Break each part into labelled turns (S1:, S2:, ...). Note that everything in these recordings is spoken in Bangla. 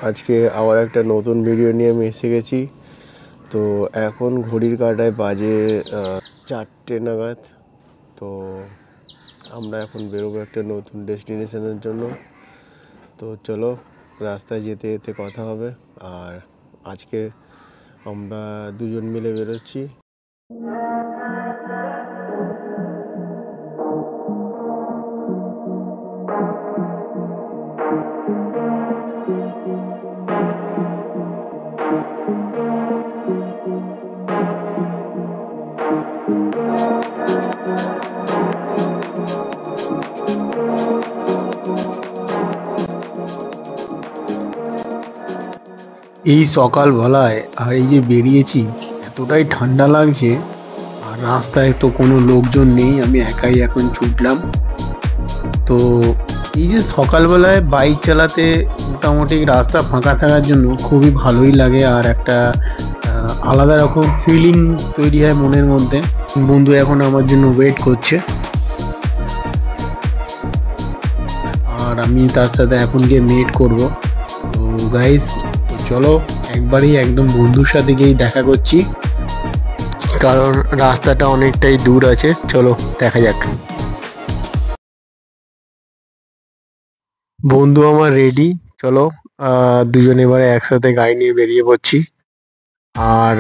S1: আজকে আবার একটা নতুন ভিডিও নিয়ে আমি এসে গেছি। তো এখন ঘড়ির কাঁটায় বাজে 4টে নাগাদ। তো আমরা এখন বেরোবো একটা নতুন ডেস্টিনেশনের জন্য। তো চলো রাস্তায় যেতে যেতে কথা হবে। আর আজকে আমরা দুজন মিলে বেরোচ্ছি।
S2: এই সকালবেলায় আর এই যে বেরিয়েছি, এতটাই ঠান্ডা লাগছে। আর রাস্তায় তো কোনো লোকজন নেই, আমি একাই এখন ছুটলাম। তো এই যে সকালবেলায় বাইক চালাতে মোটামুটি রাস্তা ফাঁকা থাকার জন্য খুবই ভালোই লাগে। আর একটা আলাদা রকম ফিলিং তৈরি হয় মনের মধ্যে। বন্ধু এখন আমার জন্য ওয়েট করছে, আর আমি তার সাথে এখন গিয়ে মিট করব। তো গাইস, চলো একবারই একদম বন্ধুর সাথে গিয়েই দেখা করছি, কারণ রাস্তাটা অনেকটাই দূর আছে। চলো দেখা যাক। বন্ধু আমার রেডি, চলো দুজন এবারে একসাথে গাড়ি নিয়ে বেরিয়ে পড়ছি। আর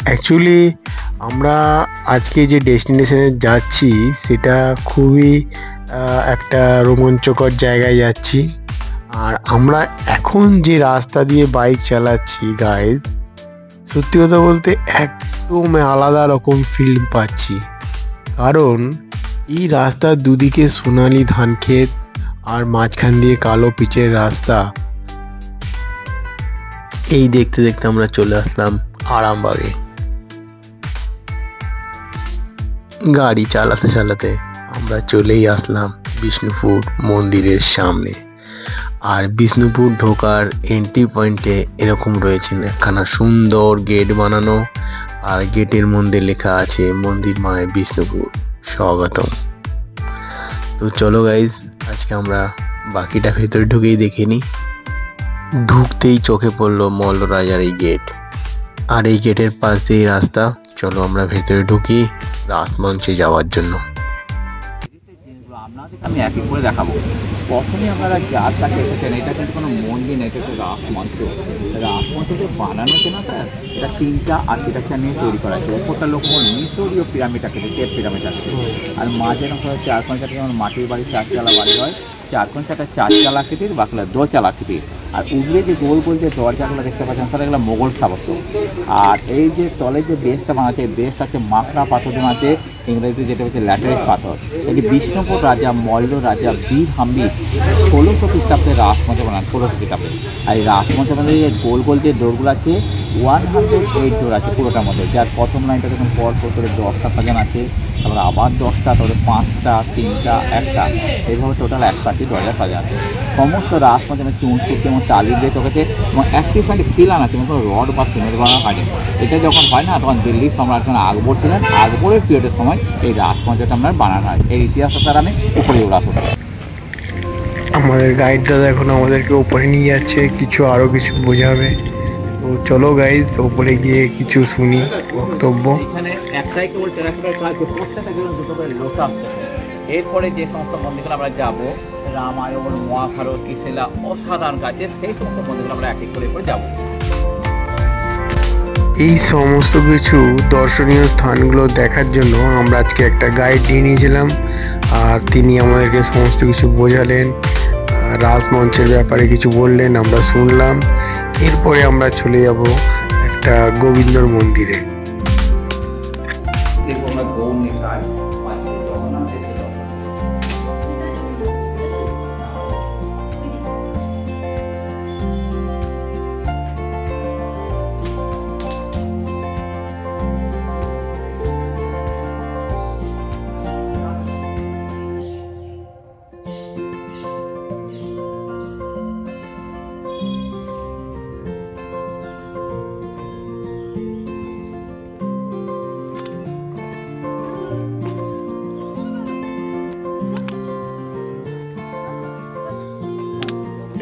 S2: অ্যাকচুয়ালি আমরা আজকে যে ডেস্টিনেশনে যাচ্ছি সেটা খুবই একটা রোমাঞ্চকর জায়গায় যাচ্ছি। আর আমরা এখন যে রাস্তা দিয়ে বাইক চালাচ্ছি গাইজ, সত্যি কথা বলতে একদম আলাদা রকম ফিল পাচ্ছি। কারণ এই রাস্তার দুদিকে সোনালি ধান ক্ষেত, আর মাঝখান দিয়ে কালো পিচের রাস্তা। এই দেখতে দেখতে আমরা চলে আসলাম আরামবাগে। গাড়ি চালাতে চালাতে আমরা চলেই আসলাম বিষ্ণুপুর মন্দিরের সামনে। আর বিষ্ণুপুর ঢোকার এন্ট্রি পয়েন্টে এরকম রয়েছে একখানা সুন্দর গেট বানানো, আর গেটের মধ্যে লেখা আছে মন্দির মায় বিষ্ণুপুর স্বাগতম। তো চলো গাইজ, আজকে আমরা বাকিটা ভেতরে ঢুকেই দেখিনি। ঢুকতেই চোখে পড়লো মল্ল রাজার এই গেট, আর এই গেটের পাশ দিয়ে রাস্তা। চলো আমরা ভেতরে ঢুকি রাসমঞ্চে যাওয়ার জন্য।
S3: আমি এক এক করে দেখাবো। প্রথমে আপনারা যাত্রাকে এসেছেন, এটা কিন্তু কোনো মন্দির নেই, এটা হচ্ছে রাসমঞ্চ। রাসমঞ্চকে বানানো হচ্ছে না স্যার, এটা 3টা আর্কিটেকচার নিয়ে তৈরি করা হয়েছে। ওপরটা লোক মিশরীয় পিরামিড আঁকেছে, টেপ পিরামিড আঁকেছে। আর মাঝে হচ্ছে 4-5 যেমন মাটির বাড়ি 4চালা বাড়ি হয়, 4-5 4চালা আকৃতির, বাকিটা 2চালা আকৃতির। আর উগলে যে গোল গোল যে দরজাগুলো দেখতে পাচ্ছেন স্যার, এগুলো মোগল স্থাপত্য। আর এই যে তলের যে বেসটা বানাচ্ছে, বেসটা হচ্ছে মাকড়া পাথর দিয়ে বানাচ্ছে, ইংরেজিতে যেটা হচ্ছে ল্যাটেরাইট পাথর। এটি বিষ্ণুপুর রাজা মল্ল রাজা বীর হাম্বি 1600 খ্রিস্টাব্দে রাসমঞ্চ বানান, 1600 খ্রিস্টাব্দে। আর এই রাসমঞ্চ মধ্যে যে গোল গোল যে ডোরগুলো আছে 108 ডোর আছে পুরোটার মধ্যে। যার প্রথম লাইনটা দেখুন পর করে 10টা সাজান আছে, তারপরে আবার 10টা, তারপরে 5টা, 3টা, 1টা, এইভাবে টোটাল 100টি দরজা সাজা আছে। সমস্ত রাসমঞ্চে চুনসুটি এবং টালি দিয়ে চোখেছে, এবং একটি সাইডে পিলান আছে, কোনো রড বা সিমেন্ট বানানো হয়নি। এটা যখন হয় না, তখন দিল্লির সম্রাট যখন আকবর ছিলেন, আকবরের পিরিয়ডের সময় এই রাসমঞ্চটা আমরা বানানো হয়। এই ইতিহাসটা স্যার আমি উপরে উল্লাস।
S2: আমাদের গাইডটা এখন আমাদেরকে উপরে নিয়ে যাচ্ছে, কিছু আরো কিছু বোঝাবে। তো চলো গাইজ, উপরে গিয়ে কিছু শুনি বক্তব্য।
S3: এখানে একটাই কেবল টেরাকোটার কাজ, প্রত্যেকটা জীবন দুটো করে লোক আসতে। এরপরে যে সমস্ত মন্দিরগুলো আমরা যাবো, রামায়ণ, মহাভারত, কিসেলা, অসাধারণ কাজে, সেই সমস্ত মন্দিরগুলো আমরা এক এক করে যাবো।
S2: এই সমস্ত কিছু দর্শনীয় স্থানগুলো দেখার জন্য আমরা আজকে একটা গাইড নিয়ে নিয়েছিলাম, আর তিনি আমাদেরকে সমস্ত কিছু বোঝালেন, রাসমঞ্চের ব্যাপারে কিছু বললেন, আমরা শুনলাম। এরপরে আমরা চলে যাব একটা গোবিন্দর মন্দিরে।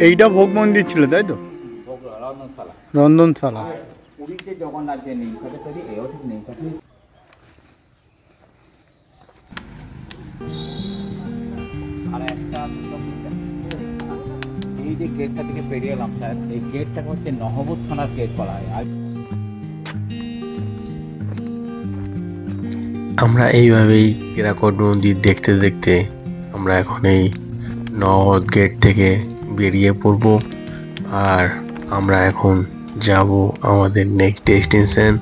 S4: এইটা ভোগ মন্দির ছিল, তাই তো?
S3: ভোগ রন্ধনশালা।
S4: রন্ধনশালা।
S3: আর পুরীতে জগন্নাথ যে নিম কাঠে তৈরি, এও ঠিক নিম কাঠে। আর একটা এই যে গেটটা থেকে বেরিয়ে এলাম স্যার, এই গেটটাকে হচ্ছে নহবত থানার গেট বলা হয়। আর
S2: আমরা এইভাবেই টেরাকোট মন্দির দেখতে দেখতে আমরা এখন এই নহবত গেট থেকে বেরিয়ে পড়ব। আর আমরা এখন যাব আমাদের নেক্সট ডেস্টিনেশন,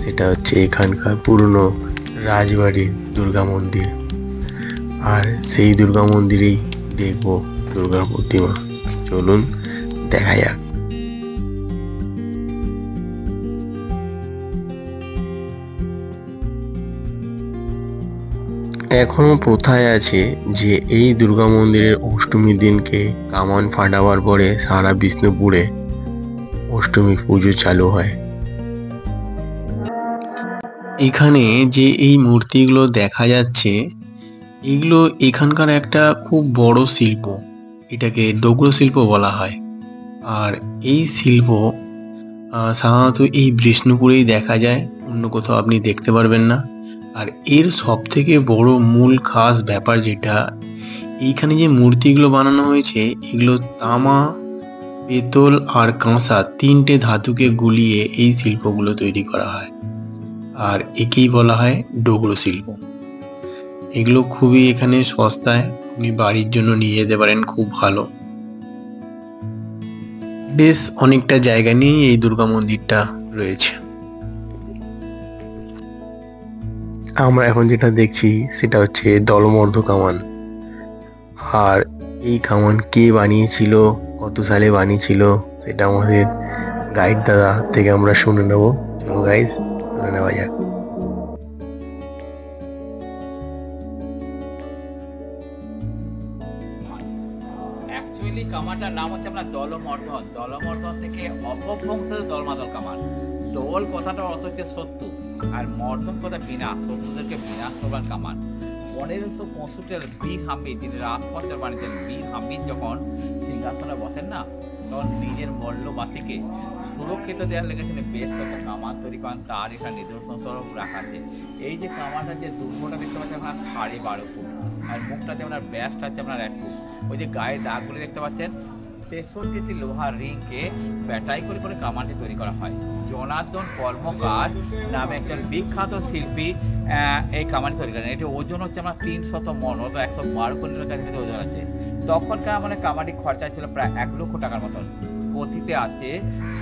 S2: সেটা হচ্ছে এখানকার পুরনো রাজবাড়ির দুর্গা মন্দির। আর সেই দুর্গা মন্দিরেই দেখব দুর্গার প্রতিমা। চলুন দেখা যাক। এখনো প্রথায় আছে যে এই দুর্গা মন্দিরের অষ্টমীর দিনকে কামান ফাটাবার পরে সারা বিষ্ণুপুরে অষ্টমী পুজো চালু হয়। এখানে যে এই মূর্তিগুলো দেখা যাচ্ছে, এগুলো এখানকার একটা খুব বড় শিল্প, এটাকে ডোগরা শিল্প বলা হয়। আর এই শিল্প সাধারণত এই বিষ্ণুপুরেই দেখা যায়, অন্য কোথাও আপনি দেখতে পারবেন না। আর এর সব থেকে বড় মূল খাস ব্যাপার যেটা, এইখানে যে মূর্তিগুলো বানানো হয়েছে এগুলো তামা, পেতল আর কাঁসা তিনটে ধাতুকে গুলিয়ে এই শিল্পগুলো তৈরি করা হয়। আর একেই বলা হয় ডোগরা শিল্প। এগুলো খুবই এখানে সস্তায়, আপনি বাড়ির জন্য নিয়ে যেতে পারেন, খুব ভালো। বেশ অনেকটা জায়গা নিয়েই এই দুর্গা মন্দিরটা রয়েছে। আমরা এখন যেটা দেখছি সেটা হচ্ছে দলমর্ধ কামান। আর এই কামান কে বানিয়েছিল, কত সালে বানিয়েছিল, সেটা আমাদের গাইড দাদা থেকে আমরা শুনে নেব। চলো গাইজ, শুনে নেওয়া যাক।
S3: অ্যাকচুয়ালি কামানটার নাম হচ্ছে আপনার দলমর্ধন। দলমর্ধন থেকে অপভ্রংশের দলমাদল কামান। দল কথাটার অর্থ হচ্ছে শত্রু, আর মর্ধন কথা বিনাশ, শত্রুদেরকে বিনাশ করবার কামান। 1565 বীর হামিদ, যিনি রাজপথের বানিয়েছেন, বীর হামিদ যখন সিংহাসনে বসেন না, তখন নিজের মল্লবাসীকে সুরক্ষিত দেওয়ার লেগে তিনি বেশ কয়েকটা কামান তৈরি করেন। তার এখানে নিদর্শন স্বরূপ রাখা আছে। এই যে কামানটার যে দুর্গটা দেখতে পাচ্ছেন আপনার 12.5 ফুট, আর মুখটাতে আপনার ব্যাসটা হচ্ছে আপনার 1 ফুট। ওই যে গায়ে দাগগুলি দেখতে পাচ্ছেন, 63টি লোহার রিংকে ব্যাটাই করে করে কামানটি তৈরি করা হয়। জনার্দন কর্মকার নামে একজন বিখ্যাত শিল্পী এই কামানটি তৈরি করেন। এটি ওজন হচ্ছে আমার 300 মন, অথবা 112 কুইন্টালের কাছে ওজন আছে। তখনকার মানে কামানটি খরচা ছিল প্রায় 1 লক্ষ টাকার মতন। কথিতে আছে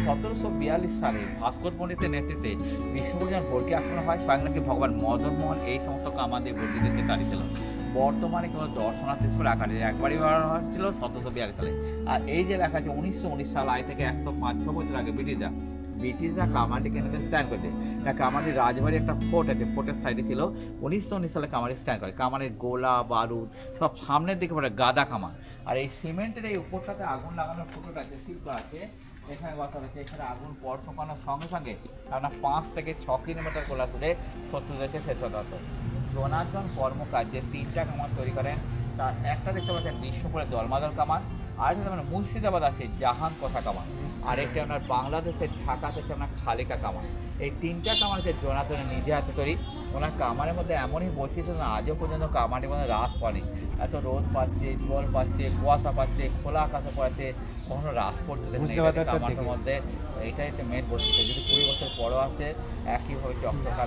S3: 1742 সালে ভাস্কর পণ্ডিতের নেতৃত্বে বিষ্ণুপুর যখন বর্গী আক্রমণ হয়, স্বয়ং নাকি ভগবান মদন মোহন এই সমস্ত কামান দিয়ে বর্গীদেরকে তাড়িয়েছিল। বর্তমানে কেবল দর্শনার্থী হিসেবে রাখা যায়, একবারই বানানো হয়েছিল 1742 সালে। আর এই যে লেখা আছে 1919 সাল, আজ থেকে 105-6 বছর আগে ব্রিটিশরা কামানটি কেন স্ট্যান্ড করতে, না কামানের রাজবাড়ি একটা ফোর্ট আছে, ফোর্টের সাইডে ছিল। 1919 সালে কামানের স্ট্যান্ড করে। কামানের গোলা বারুদ সব সামনের দিকে পড়ে গাদা কামান। আর এই সিমেন্টের এই উপরটাতে আগুন লাগানোর ফটোটা আছে, শিল্প আছে এখানে কথা হচ্ছে। এখানে আগুন পর শোকানোর সঙ্গে সঙ্গে আপনার 5 থেকে 6 কিলোমিটার গোলা তুলে শত্রুদেরকে শেষ হতে হতো। জনার্দন কর্মকার যে 3টা কামান তৈরি করেন, তার একটা দেখতে পাচ্ছেন বিষ্ণুপুরের দলমাদল কামান, আর একটা আপনার মুর্শিদাবাদ আছে জাহান কথা কামান, আর একটি আপনার বাংলাদেশের ঢাকা থেকে আপনার খালিকা কামান। এই 3টা কামান হচ্ছে জনার্দনের নিজে হাতে তৈরি। ওনার কামানের মধ্যে এমনই বৈশিষ্ট্য না আজও পর্যন্ত কামানের মধ্যে হ্রাস পড়ে। এত রোদ পাচ্ছে, জল পাচ্ছে, কুয়াশা পাচ্ছে, খোলা আকাশে পড়াচ্ছে, কখনো হ্রাস পড়তে কামানের মধ্যে। এইটাই একটা মেন বৈশিষ্ট্য। যদি 20 বছর পরও আসে একইভাবে চকচকা।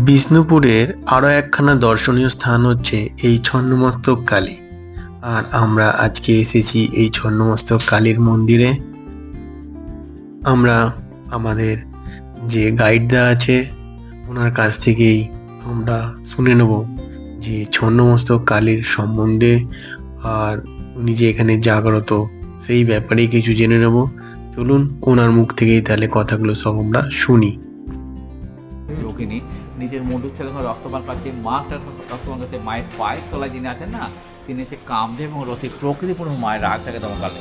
S2: বিষ্ণুপুরের আরো একখানা দর্শনীয় স্থান হচ্ছে এই ছন্নমস্তক কালী। আর আমরা আজকে এসেছি এই ছন্নমস্তক কালীর মন্দিরে। আমরা আমাদের যে গাইডরা আছে ওনার কাছ থেকেই আমরা শুনে নেব যে ছন্নমস্তক কালীর সম্বন্ধে, আর উনি যে এখানে জাগ্রত সেই ব্যাপারে কিছু জেনে নেব। চলুন ওনার মুখ থেকেই তাহলে কথাগুলো সব আমরা শুনি।
S3: যোগিনী নিজের মুন্ডুর ছেলে রক্তপান পাচ্ছে, মাটা রক্তপান করছে। মায়ের পায়ের তলায় যিনি আছেন না, তিনি হচ্ছে কামদেব এবং রসিক, প্রকৃতিপূর্ণ মায়ের রাগ থাকে তখন কালে।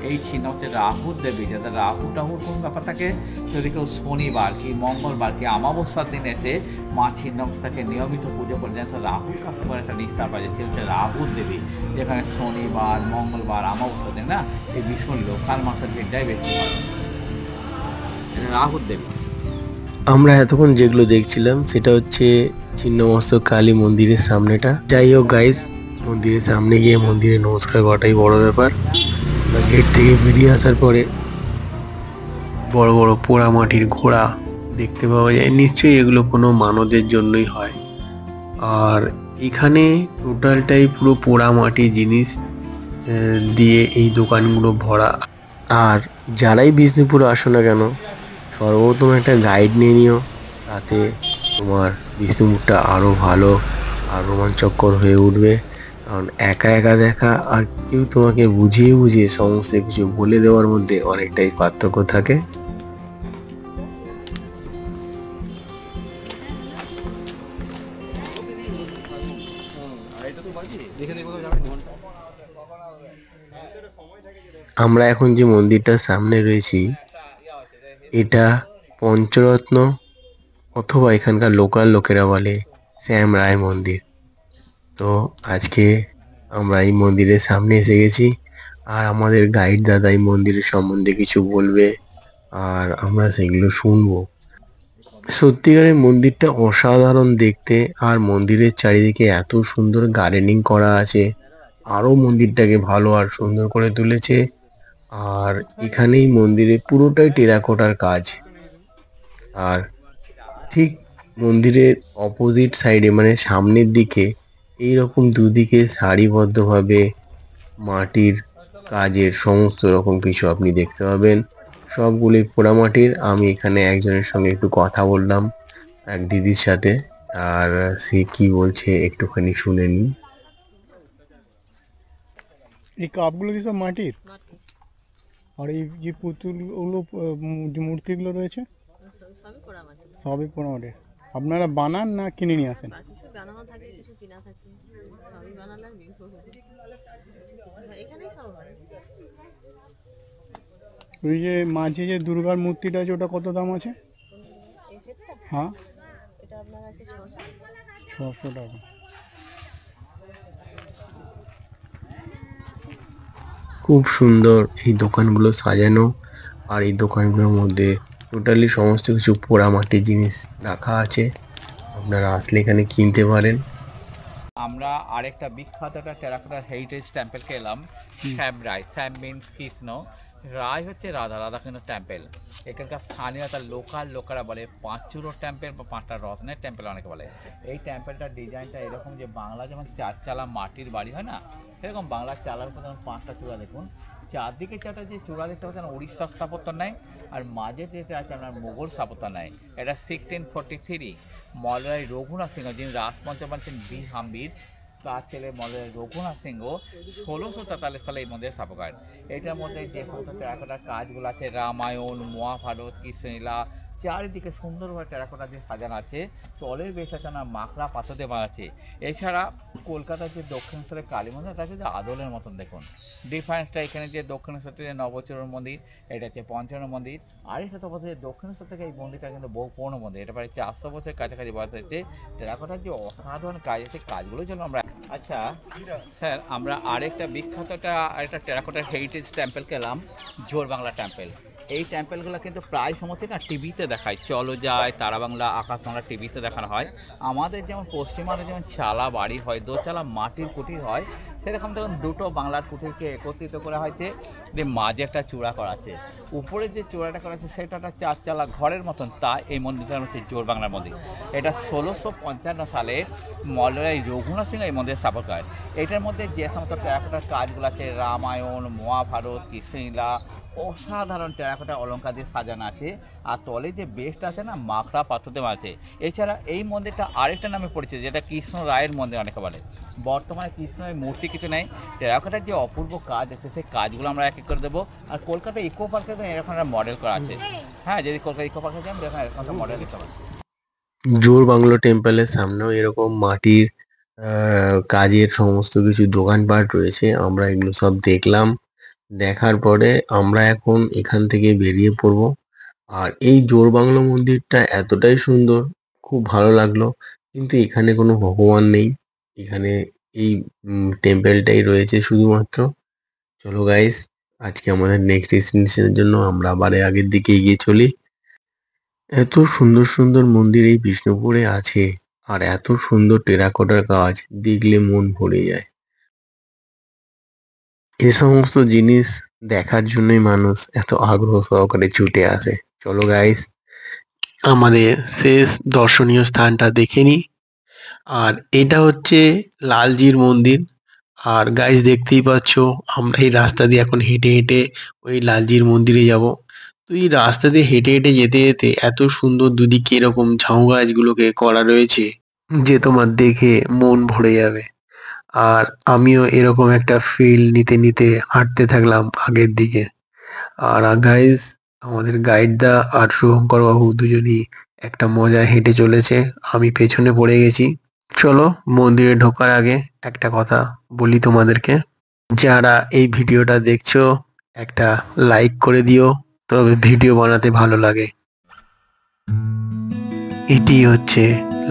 S3: এই চিহ্ন হচ্ছে রাহুর দেবী, যাতে রাহু টাহুর কোনো ব্যাপার থাকে, যদি কেউ শনিবার কি মঙ্গলবার কি অমাবস্যার দিন এসে মা ছিন্নমস্তাকে নিয়মিত পুজো করে যেন রাহুর কাছ থেকে একটা নিস্তার পাওয়া যায়, সে হচ্ছে রাহুর দেবী। যেখানে শনিবার মঙ্গলবার অমাবস্যার দিন না এই ভীষণ লোকাল মাসের দিনটাই বেশি হয়, এটা রাহুর দেবী।
S2: আমরা এতক্ষণ যেগুলো দেখছিলাম সেটা হচ্ছে ছিন্নমস্তক কালী মন্দিরের সামনেটা। যাই হোক গাইস, মন্দিরের সামনে গিয়ে মন্দিরে নমস্কার করাটাই বড় ব্যাপার। গেট থেকে বেরিয়ে আসার পরে বড় বড় পোড়া মাটির ঘোড়া দেখতে পাওয়া যায়। নিশ্চয়ই এগুলো কোনো মানতের জন্যই হয়। আর এখানে টোটালটাই পুরো পোড়া মাটির জিনিস দিয়ে এই দোকানগুলো ভরা। আর যারাই বিষ্ণুপুর আসো না কেন, সর্বপ্রথম একটা গাইড নিয়ে নিও, তাতে তোমার বিষ্ণুপুরটা আরও ভালো আর রোমাঞ্চকর হয়ে উঠবে। কারণ একা একা দেখা আর কেউ তোমাকে বুঝিয়ে বুঝিয়ে সমস্ত কিছু বলে দেওয়ার মধ্যে অনেকটাই পার্থক্য থাকে। আমরা এখন যে মন্দিরটার সামনে রয়েছি এটা পঞ্চরত্ন অথবা এখানকার লোকাল লোকেরা বলে শ্যাম রায় মন্দির। তো আজকে আমরা এই মন্দিরের সামনে এসে গেছি আর আমাদের গাইড দাদা এই মন্দিরের সম্বন্ধে কিছু বলবে আর আমরা সেগুলো শুনবো। সত্যিকারের মন্দিরটা অসাধারণ দেখতে, আর মন্দিরের চারিদিকে এত সুন্দর গার্ডেনিং করা আছে, আরো মন্দিরটাকে ভালো আর সুন্দর করে তুলেছে। আর এখানেই মন্দিরে পুরোটাই টেরাকোটার কাজ। আর ঠিক মন্দিরের অপোজিট সাইডে মানে সামনের দিকে এইরকম দুদিকে সারিবদ্ধভাবে মাটির কাজের সমস্ত রকম কিছু আপনি দেখতে পাবেন, সবগুলোই পোড়ামাটির। আমি এখানে একজনের সঙ্গে একটু কথা বললাম, এক দিদির সাথে, আর সে কি বলছে একটুখানি শুনে নিন।
S4: এই কাপগুলো কি সব মাটির? আর এই যে পুতুলগুলো যে মূর্তিগুলো রয়েছে
S5: সবই পোড়া মাটি।
S4: সবই পোড়ামাটির। আপনারা বানান না কিনে নিয়ে আসেন?
S5: আর কিছু বানানো থাকে, কিছু কিনা থাকে, সবই বানালে আর বিক্রি হবে। এখানেই সব হয়।
S4: ওই যে মাঝে যে দুর্গার মূর্তিটা আছে ওটা কত দাম আছে?
S5: এই সেটটা
S4: হ্যাঁ,
S5: এটা আপনার আছে 600
S4: 600 টাকা।
S2: খুব সুন্দর এই দোকানগুলো সাজানো, আর এই দোকানগুলোর মধ্যে টোটালি সমস্ত কিছু পোড়ামাটির জিনিস রাখা আছে, আপনারা আসলে এখানে কিনতে পারেন।
S3: আমরা আরেকটা বিখ্যাত একটা টেরাকোটার হেরিটেজ টেম্পেলকে এলাম, শ্যাম রায়। শ্যাম মিনস কৃষ্ণ, রায় হচ্ছে রাধা, রাধা কিন্তু টেম্পেল। এখানকার স্থানীয় তার লোকাল লোকেরা বলে পাঁচচুরো টেম্পেল বা পাঁচটা রত্নের টেম্পেল অনেকে বলে। এই টেম্পেলটার ডিজাইনটা এরকম যে বাংলা যেমন চারচালা মাটির বাড়ি হয় না, সেরকম বাংলার চালার উপর যেমন পাঁচটা চূড়া দেখুন, চারদিকে চারটা যে চূড়া দেখতে পাচ্ছেন উড়িষ্যার স্থাপত্য নেয়, আর মাঝে যেটা আছে আপনার মোগল স্থাপত্য নেয়। এটা 1643 মলয় রঘুনাথ সিংহ, যিনি রাজপঞ্চ বলছেন বীর হাম্বির, তার ছেলে মলয় রঘুনাথ সিংহ 1643 সালে এই মন্দিরের স্থাপকার। এটার মধ্যে যে সমস্ত টেরাকোটার কাজগুলো আছে, রামায়ণ মহাভারত কৃষ্ণলীলা, চারিদিকে সুন্দরভাবে টেরাকোটা দিয়ে সাজানো আছে। তলের বেশ আছে না মাকড়া পাথর দিয়ে বাঁধা আছে। এছাড়া কলকাতার যে দক্ষিণেশ্বরের কালী মন্দির, তাকে যে আদলের মতন দেখুন ডিফারেন্সটা। এখানে যে দক্ষিণেশ্বর যে নবচরণ মন্দির, এটা হচ্ছে পঞ্চরণ মন্দির। আর এটা তো বলছে দক্ষিণেশ্বর থেকে এই মন্দিরটা কিন্তু বহু পুরনো মন্দির, এটা প্রায় 400 বছরের কাছাকাছি বয়স হয়েছে। টেরাকোটার যে অসাধারণ কাজ আছে, কাজগুলোর জন্য আমরা আচ্ছা স্যার আমরা আরেকটা বিখ্যাত আরেকটা টেরাকোটার হেরিটেজ টেম্পেলকে এলাম, জোর বাংলা টেম্পেল। এই টেম্পেলগুলো কিন্তু প্রায় সময়তে না টিভিতে দেখায়, চলো যায়, তারা বাংলা, আকাশ বাংলা টিভিতে দেখানো হয়। আমাদের যেমন পশ্চিমবঙ্গে যেমন চালা বাড়ি হয়, দোচালা মাটির কুটির হয়, সেরকম তখন দুটো বাংলার কুটিরকে একত্রিত করা হয়েছে, যে মাঝে একটা চূড়া করা আছে, উপরে যে চূড়াটা করা আছে সেটা একটা চারচালা ঘরের মতন। তা এই মন্দিরটার হচ্ছে জোর বাংলার মন্দির। এটা 1655 সালে মলয় রঘুনাথ সিংহ এই মন্দিরের স্থাপকার। এটার মধ্যে যে সমস্ত টেরাকোটার কাজগুলো আছে, রামায়ণ মহাভারত কৃষ্ণলীলা, অসাধারণ টেরাকোটা অলঙ্কার দিয়ে সাজানো আছে। আর তলে যে বেস্ট আছে না মাকড়া পাথর দিয়ে আছে। এছাড়া এই মন্দিরটা আরেকটা নামে পরিচিত, যেটা কৃষ্ণ রায়ের মন্দির অনেকে বলে। বর্তমানে কৃষ্ণের মূর্তি কিছু নেই, টেরাকোটার যে অপূর্ব কাজ আছে সেই কাজগুলো আমরা এক এক করে দেবো। আর কলকাতা ইকো পার্কে এরকম একটা মডেল করা আছে। হ্যাঁ, যদি কলকাতা ইকো পার্কে যান দেখেন এরকম একটা মডেল দিতে পারেন।
S2: জোর বাংলো টেম্পলের সামনেও এরকম মাটির কাজের সমস্ত কিছু দোকানপাট রয়েছে, আমরা এগুলো সব দেখলাম। দেখার পরে আমরা এখন এখান থেকে বেরিয়ে পড়ব। আর এই জোড়বাংলা মন্দিরটা এতটাই সুন্দর, খুব ভালো লাগলো। কিন্তু এখানে কোনো ভগবান নেই, এখানে এই টেম্পেলটাই রয়েছে শুধুমাত্র। চলো গাইস, আজকে আমাদের নেক্সট ডেস্টিনেশনের জন্য আমরা আবার আগের দিকে এগিয়ে চলি। এত সুন্দর সুন্দর মন্দির এই বিষ্ণুপুরে আছে, আর এত সুন্দর টেরাকোটার কাজ দেখলে মন ভরে যায়। এ সমস্ত জিনিস দেখার জন্যই মানুষ এত আগ্রহ সহকারে ছুটে আসে। চলো গাইস, আমাদের শেষ দর্শনীয় স্থানটা দেখে নিই। আর এটা হচ্ছে লালজির মন্দির। আর গাইস দেখতেই পাচ্ছ, আমরা এই রাস্তা দিয়ে এখন হেঁটে হেঁটে ওই লালজির মন্দিরে যাব। তো এই রাস্তা দিয়ে হেঁটে হেঁটে যেতে যেতে এত সুন্দর দুদিকে এরকম ঝাউ গাছগুলোকে করা রয়েছে যে তোমার দেখে মন ভরে যাবে। আর আমিও এরকম একটা ফিল নিতে নিতে হাঁটতে থাকলাম আগের দিকে। আর গাইস, আমাদের গাইডদা আর শুভঙ্কর বাবু দুজনই একটা মজা হেঁটে চলেছে, আমি পেছনে পড়ে গেছি। চলো, মন্দিরে ঢোকার আগে একটা কথা বলি তোমাদেরকে, যারা এই ভিডিওটা দেখছো একটা লাইক করে দিও, তবে ভিডিও বানাতে ভালো লাগে। এটি হচ্ছে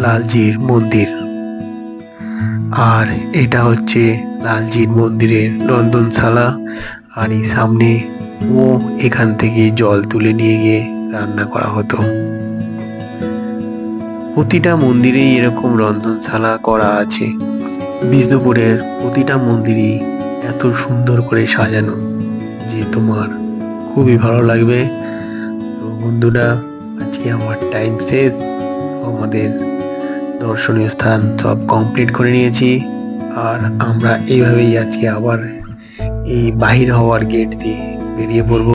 S2: লালজির মন্দির, আর এটা হচ্ছে লালজির মন্দিরের রন্ধনশালা। আর এই সামনে এখান থেকে জল তুলে নিয়ে গিয়ে রান্না করা হতো। প্রতিটা মন্দিরেই এরকম রন্ধনশালা করা আছে। বিষ্ণুপুরের প্রতিটা মন্দিরই এত সুন্দর করে সাজানো যে তোমার খুবই ভালো লাগবে। তো বন্ধুরা, আজকে আমার টাইম শেষ। তো আমাদের দর্শনীয় স্থান সব কমপ্লিট করে নিয়েছি। আর আমরা এইভাবেই আজকে আবার এই বাহির হওয়ার গেট দিয়ে বেরিয়ে পড়বো।